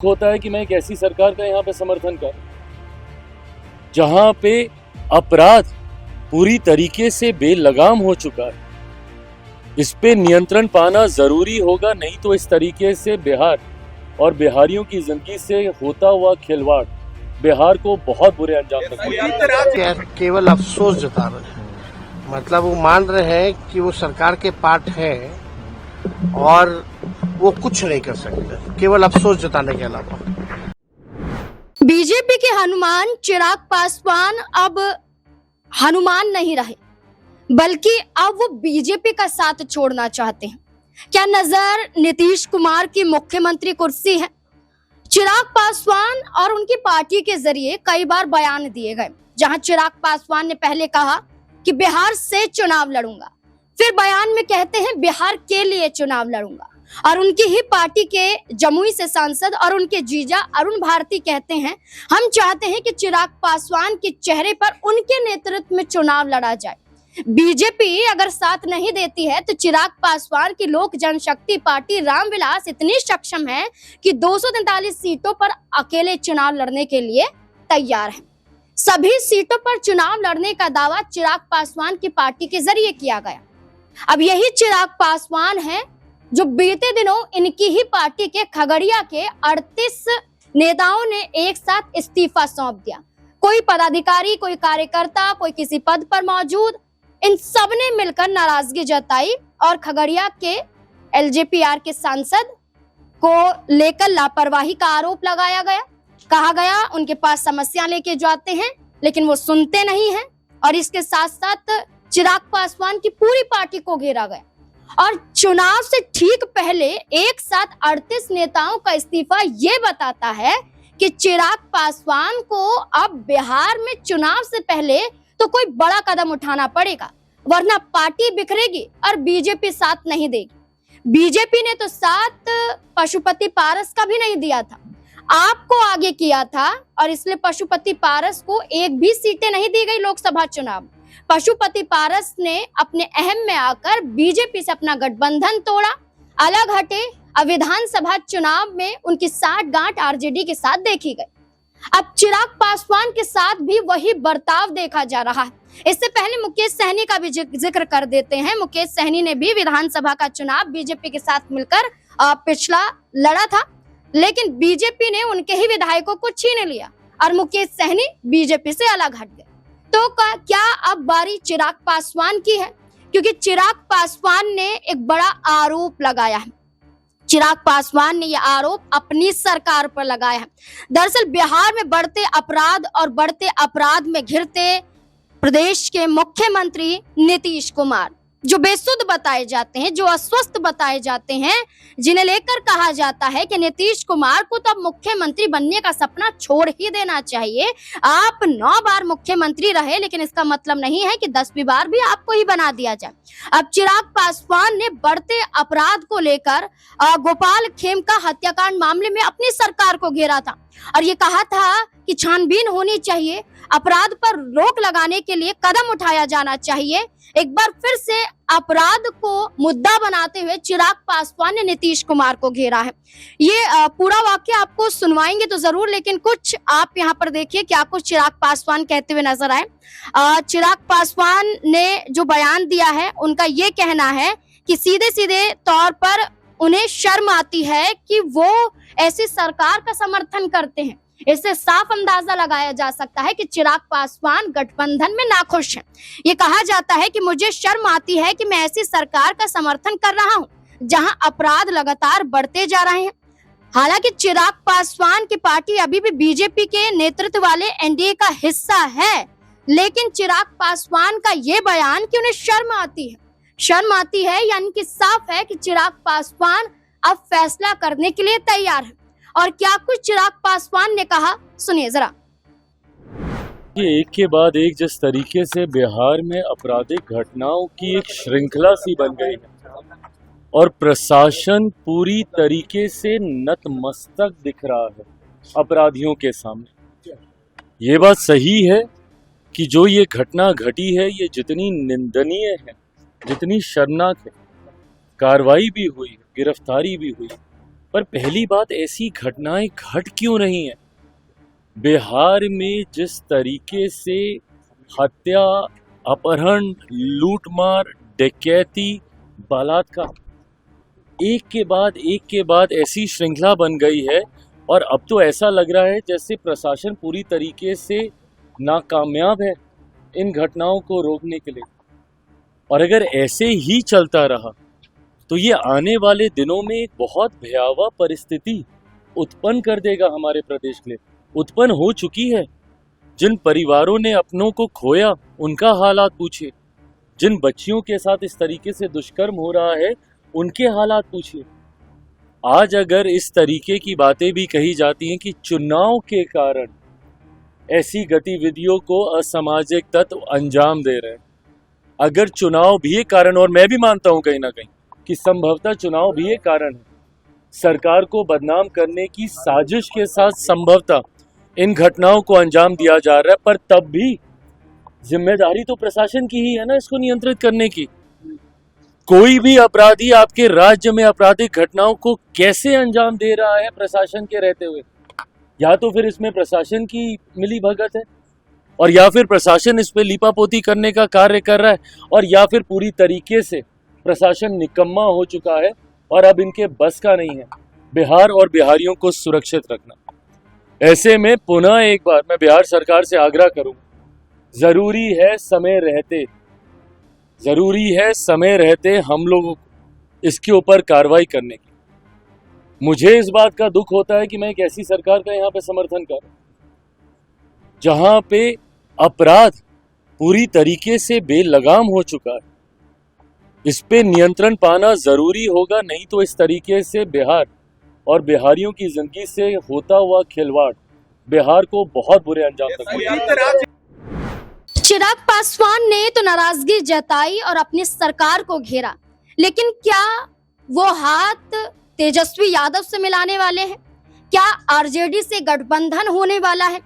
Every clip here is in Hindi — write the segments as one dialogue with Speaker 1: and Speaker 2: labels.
Speaker 1: होता है कि मैं एक ऐसी सरकार का यहाँ पे समर्थन कर जहां पे अपराध पूरी तरीके से बेलगाम हो चुका है। इस पे नियंत्रण पाना जरूरी होगा, नहीं तो इस तरीके से बिहार और बिहारियों की जिंदगी से होता हुआ खिलवाड़ बिहार को बहुत बुरे अंजाम तक।
Speaker 2: केवल अफसोस जता रहे हैं, मतलब वो मान रहे हैं कि वो सरकार के पार्ट है और वो कुछ नहीं कर सकते, केवल अफसोस जताने के अलावा।
Speaker 3: बीजेपी के हनुमान चिराग पासवान अब हनुमान नहीं रहे, बल्कि अब वो बीजेपी का साथ छोड़ना चाहते हैं। क्या नजर नीतीश कुमार की मुख्यमंत्री कुर्सी है? चिराग पासवान और उनकी पार्टी के जरिए कई बार बयान दिए गए, जहां चिराग पासवान ने पहले कहा कि बिहार से चुनाव लड़ूंगा, फिर बयान में कहते हैं बिहार के लिए चुनाव लड़ूंगा, और उनकी ही पार्टी के जमुई से सांसद और उनके जीजा अरुण भारती कहते हैं हम चाहते हैं कि चिराग पासवान के चेहरे पर उनके नेतृत्व में चुनाव लड़ा जाए। बीजेपी अगर साथ नहीं देती है तो चिराग पासवान की लोक जनशक्ति पार्टी रामविलास इतनी सक्षम है कि 243 सीटों पर अकेले चुनाव लड़ने के लिए तैयार है। सभी सीटों पर चुनाव लड़ने का दावा चिराग पासवान की पार्टी के जरिए किया गया। अब यही चिराग पासवान है जो बीते दिनों इनकी ही पार्टी के खगड़िया के 38 नेताओं ने एक साथ इस्तीफा सौंप दिया। कोई पदाधिकारी, कोई कार्यकर्ता, कोई किसी पद पर मौजूद, इन सब ने मिलकर नाराजगी जताई और खगड़िया के एलजेपीआर के सांसद को लेकर लापरवाही का आरोप लगाया गया। कहा गया उनके पास समस्या लेके जाते हैं लेकिन वो सुनते नहीं हैं, और इसके साथ साथ चिराग पासवान की पूरी पार्टी को घेरा गया। और चुनाव से ठीक पहले एक साथ 38 नेताओं का इस्तीफा ये बताता है कि चिराग पासवान को अब बिहार में चुनाव से पहले तो कोई बड़ा कदम उठाना पड़ेगा, वरना पार्टी बिखरेगी और बीजेपी साथ नहीं देगी। बीजेपी ने तो साथ पशुपति पारस का भी नहीं दिया था, आपको आगे किया था, और इसलिए पशुपति पारस को एक भी सीटें नहीं दी गई लोकसभा चुनाव। पशुपति पारस ने अपने अहम में आकर बीजेपी से अपना गठबंधन तोड़ा, अलग हटे। अब विधानसभा चुनाव में उनकी साठगांठ आरजेडी के साथ देखी गई। अब चिराग पासवान के साथ भी वही बर्ताव देखा जा रहा है। इससे पहले मुकेश सहनी का भी जिक्र कर देते हैं। मुकेश सहनी ने भी विधानसभा का चुनाव बीजेपी के साथ मिलकर पिछला लड़ा था, लेकिन बीजेपी ने उनके ही विधायकों को छीन लिया और मुकेश सहनी बीजेपी से अलग हट गए। तो क्या अब बारी चिराग पासवान की है? क्योंकि चिराग पासवान ने एक बड़ा आरोप लगाया है। चिराग पासवान ने यह आरोप अपनी सरकार पर लगाया है। दरअसल बिहार में बढ़ते अपराध और बढ़ते अपराध में घिरते प्रदेश के मुख्यमंत्री नीतीश कुमार, जो बेसुध बताए जाते हैं, जो अस्वस्थ बताए जाते हैं, जिन्हें लेकर कहा जाता है कि नीतीश कुमार को तो अब मुख्यमंत्री बनने का सपना छोड़ ही देना चाहिए। आप 9 बार मुख्यमंत्री रहे, लेकिन इसका मतलब नहीं है कि 10वीं बार भी आपको ही बना दिया जाए। अब चिराग पासवान ने बढ़ते अपराध को लेकर गोपाल खेमका हत्याकांड मामले में अपनी सरकार को घेरा था और ये कहा था कि छानबीन होनी चाहिए, अपराध पर रोक लगाने के लिए कदम उठाया जाना चाहिए। एक बार फिर से अपराध को मुद्दा बनाते हुए चिराग पासवान ने नीतीश कुमार को घेरा है। ये पूरा वाक्य आपको सुनवाएंगे तो जरूर, लेकिन कुछ आप यहाँ पर देखिए क्या कुछ चिराग पासवान कहते हुए नजर आए। चिराग पासवान ने जो बयान दिया है, उनका ये कहना है कि सीधे सीधे तौर पर उन्हें शर्म आती है कि वो ऐसी सरकार का समर्थन करते हैं। इससे साफ अंदाजा लगाया जा सकता है कि चिराग पासवान गठबंधन में नाखुश हैं। ये कहा जाता है कि मुझे शर्म आती है कि मैं ऐसी सरकार का समर्थन कर रहा हूं जहां अपराध लगातार बढ़ते जा रहे हैं। हालांकि चिराग पासवान की पार्टी अभी भी बीजेपी के नेतृत्व वाले एनडीए का हिस्सा है, लेकिन चिराग पासवान का ये बयान कि उन्हें शर्म आती है, यानी कि साफ है कि चिराग पासवान अब फैसला करने के लिए तैयार है। और क्या कुछ चिराग पासवान ने कहा, सुनिए जरा।
Speaker 1: ये एक के बाद एक जिस तरीके से बिहार में आपराधिक घटनाओं की एक श्रृंखला सी बन गई है और प्रशासन पूरी तरीके से नतमस्तक दिख रहा है अपराधियों के सामने। ये बात सही है कि जो ये घटना घटी है, ये जितनी निंदनीय है, जितनी शर्मनाक है, कार्रवाई भी हुई, गिरफ्तारी भी हुई, पर पहली बात, ऐसी घटनाएं घट क्यों रही हैं? बिहार में जिस तरीके से हत्या, अपहरण, लूटमार, डकैती, बलात्कार, एक के बाद ऐसी श्रृंखला बन गई है, और अब तो ऐसा लग रहा है जैसे प्रशासन पूरी तरीके से नाकामयाब है इन घटनाओं को रोकने के लिए। और अगर ऐसे ही चलता रहा तो ये आने वाले दिनों में एक बहुत भयावह परिस्थिति उत्पन्न कर देगा हमारे प्रदेश के लिए। उत्पन्न हो चुकी है। जिन परिवारों ने अपनों को खोया उनका हालात पूछिए, जिन बच्चियों के साथ इस तरीके से दुष्कर्म हो रहा है उनके हालात पूछिए। आज अगर इस तरीके की बातें भी कही जाती हैं कि चुनाव के कारण ऐसी गतिविधियों को असामाजिक तत्व अंजाम दे रहे हैं, अगर चुनाव भी एक कारण, और मैं भी मानता हूं कहीं ना कहीं कि संभवतः चुनाव भी एक कारण है, सरकार को बदनाम करने की साजिश के साथ संभवतः इन घटनाओं को अंजाम दिया जा रहा है, पर तब भी जिम्मेदारी तो प्रशासन की ही है ना इसको नियंत्रित करने की। कोई भी अपराधी आपके राज्य में आपराधिक घटनाओं को कैसे अंजाम दे रहा है प्रशासन के रहते हुए? या तो फिर इसमें प्रशासन की मिली भगत है, और या फिर प्रशासन इस पे लीपापोती करने का कार्य कर रहा है, और या फिर पूरी तरीके से प्रशासन निकम्मा हो चुका है और अब इनके बस का नहीं है बिहार और बिहारियों को सुरक्षित रखना। ऐसे में पुनः एक बार मैं बिहार सरकार से आग्रह करूंगा, जरूरी है समय रहते हम लोगों को इसके ऊपर कार्रवाई करने की। मुझे इस बात का दुख होता है कि मैं एक ऐसी सरकार का यहाँ पे समर्थन कर रहा हूं जहां पे अपराध पूरी तरीके से बेलगाम हो चुका है। इस पे नियंत्रण पाना जरूरी होगा, नहीं तो इस तरीके से बिहार और बिहारियों की जिंदगी से होता हुआ खिलवाड़ बिहार को बहुत बुरे अंजाम तक।
Speaker 3: चिराग पासवान ने तो नाराजगी जताई और अपनी सरकार को घेरा, लेकिन क्या वो हाथ तेजस्वी यादव से मिलाने वाले हैं? क्या आरजेडी से गठबंधन होने वाला है?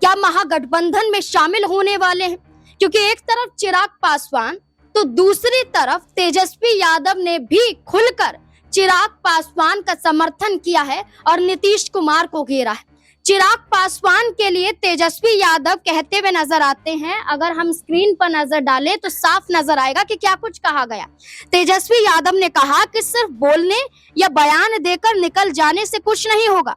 Speaker 3: क्या महागठबंधन में शामिल होने वाले हैं? क्योंकि एक तरफ चिराग पासवान तो दूसरी तरफ तेजस्वी यादव ने भी खुलकर चिराग पासवान का समर्थन किया है और नीतीश कुमार को घेरा है। चिराग पासवान के लिए तेजस्वी यादव कहते हुए नजर आते हैं। अगर हम स्क्रीन पर नजर डालें तो साफ नजर आएगा कि क्या कुछ कहा गया। तेजस्वी यादव ने कहा कि सिर्फ बोलने या बयान देकर निकल जाने से कुछ नहीं होगा।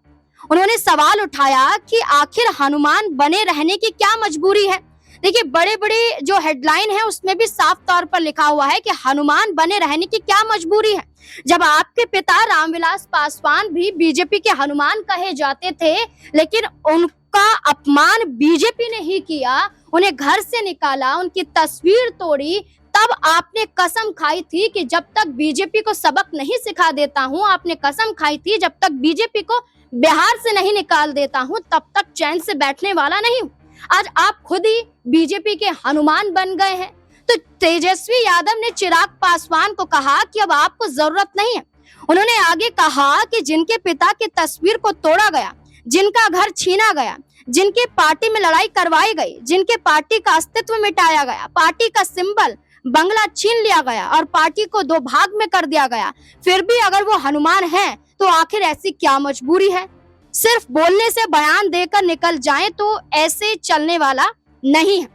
Speaker 3: उन्होंने सवाल उठाया कि आखिर हनुमान बने रहने की क्या मजबूरी है। देखिए, बड़े बड़े जो हेडलाइन है उसमें भी साफ तौर पर लिखा हुआ है कि हनुमान बने रहने की क्या मजबूरी है। जब आपके पिता रामविलास पासवान भी बीजेपी के हनुमान कहे जाते थे, लेकिन उनका अपमान बीजेपी ने ही किया, उन्हें घर से निकाला, उनकी तस्वीर तोड़ी, तब आपने कसम खाई थी कि जब तक बीजेपी को सबक नहीं सिखा देता हूं, आपने कसम खाई थी जब तक बीजेपी को बिहार से नहीं निकाल देता हूं तब तक चैन से बैठने वाला नहीं हूं। आज आप खुद ही बीजेपी के हनुमान बन गए हैं। तो तेजस्वी यादव ने चिराग पासवान को कहा कि अब आपको जरूरत नहीं है। उन्होंने आगे कहा कि जिनके पिता की तस्वीर को तोड़ा गया, जिनका घर छीना गया, जिनके पार्टी में लड़ाई करवाई गई, जिनके पार्टी का अस्तित्व मिटाया गया, पार्टी का सिंबल बंगला छीन लिया गया और पार्टी को दो भाग में कर दिया गया, फिर भी अगर वो हनुमान हैं तो आखिर ऐसी क्या मजबूरी है? सिर्फ बोलने से बयान देकर निकल जाएं तो ऐसे चलने वाला नहीं है।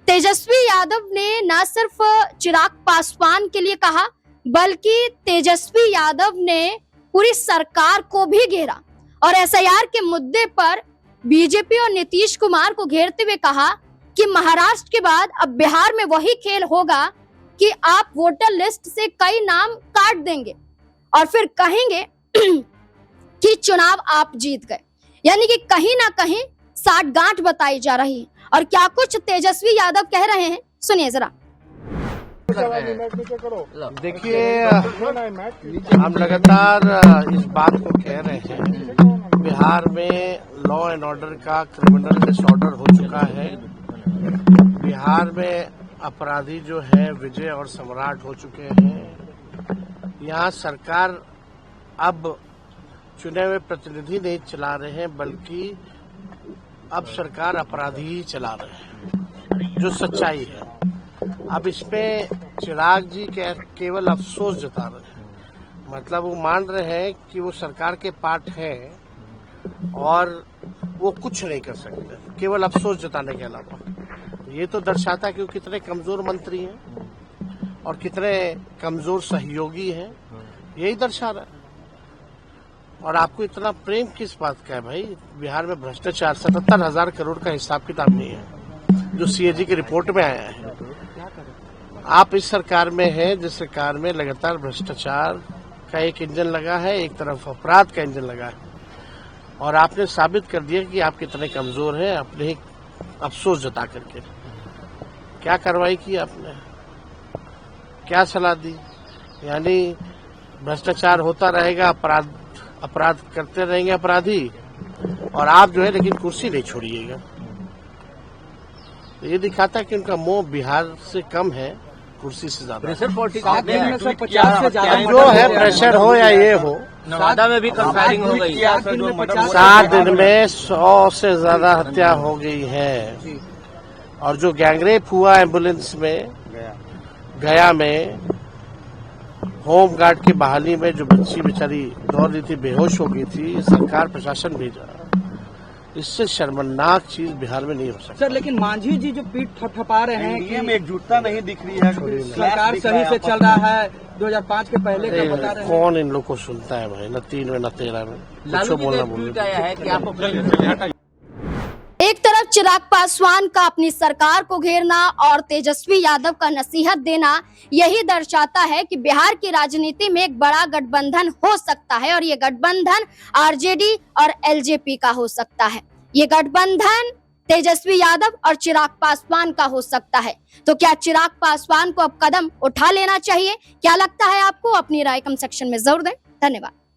Speaker 3: तेजस्वी यादव ने न सिर्फ चिराग पासवान के लिए कहा, बल्कि तेजस्वी यादव ने पूरी सरकार को भी घेरा और एसआईआर के मुद्दे पर बीजेपी और नीतीश कुमार को घेरते हुए कहा कि महाराष्ट्र के बाद अब बिहार में वही खेल होगा कि आप वोटर लिस्ट से कई नाम काट देंगे और फिर कहेंगे कि चुनाव आप जीत गए। यानी कि कहीं ना कहीं साठगांठ बताई जा रही है। और क्या कुछ तेजस्वी यादव कह रहे हैं, सुनिए जरा।
Speaker 2: देखिए, हम लगातार इस बात को कह रहे हैं, बिहार में लॉ एंड ऑर्डर का क्रिमिनल डिसऑर्डर हो चुका है। बिहार में अपराधी जो है विजय और सम्राट हो चुके हैं। यहाँ सरकार अब चुने हुए प्रतिनिधि नहीं चला रहे हैं, बल्कि अब सरकार अपराधी ही चला रहे हैं, जो सच्चाई है। अब इसमें चिराग जी केवल अफसोस जता रहे हैं। मतलब वो मान रहे हैं कि वो सरकार के पार्ट है और वो कुछ नहीं कर सकते, केवल अफसोस जताने के अलावा। ये तो दर्शाता है कि वो कितने कमजोर मंत्री हैं और कितने कमजोर सहयोगी हैं, यही दर्शा रहा है। और आपको इतना प्रेम किस बात का है भाई? बिहार में भ्रष्टाचार 77,000 करोड़ का हिसाब किताब नहीं है, जो सीएजी की रिपोर्ट में आया है। आप इस सरकार में हैं जिस सरकार में लगातार भ्रष्टाचार का एक इंजन लगा है, एक तरफ अपराध का इंजन लगा है, और आपने साबित कर दिया कि आप कितने कमजोर हैं अपने ही अफसोस जता करके। क्या कार्रवाई की आपने, क्या सलाह दी? यानी भ्रष्टाचार होता रहेगा, अपराध करते रहेंगे अपराधी, और आप जो है लेकिन कुर्सी नहीं छोड़िएगा। ये दिखाता है कि उनका मोह बिहार से कम है, कुर्सी से ज्यादा। जो है प्रेशर हो या ये हो,
Speaker 4: नवादा में भी फायरिंग हो गई।
Speaker 2: 7 दिन में 100 से ज्यादा हत्या हो गई है, और जो गैंगरेप हुआ एम्बुलेंस में गया में, होम गार्ड की बहाली में जो बच्ची बेचारी दौड़ रही थी, बेहोश हो गई थी, सरकार प्रशासन भेजा। इससे शर्मनाक चीज बिहार में नहीं हो सकती।
Speaker 4: सर लेकिन मांझी जी जो पीठ थपथपा रहे हैं कि
Speaker 5: में एकजुटता नहीं दिख रही है,
Speaker 4: सरकार सही से चल रहा है, 2005 के पहले का बता रहे हैं।
Speaker 2: कौन इन लोग को सुनता है भाई? न 3 में न 13 में कुछ बोलना बोलना।
Speaker 3: एक तरफ चिराग पासवान का अपनी सरकार को घेरना और तेजस्वी यादव का नसीहत देना यही दर्शाता है कि बिहार की राजनीति में एक बड़ा गठबंधन हो सकता है, और ये गठबंधन आरजेडी और एलजेपी का हो सकता है। ये गठबंधन तेजस्वी यादव और चिराग पासवान का हो सकता है। तो क्या चिराग पासवान को अब कदम उठा लेना चाहिए? क्या लगता है आपको? अपनी राय कमेंट सेक्शन में जरूर दें। धन्यवाद।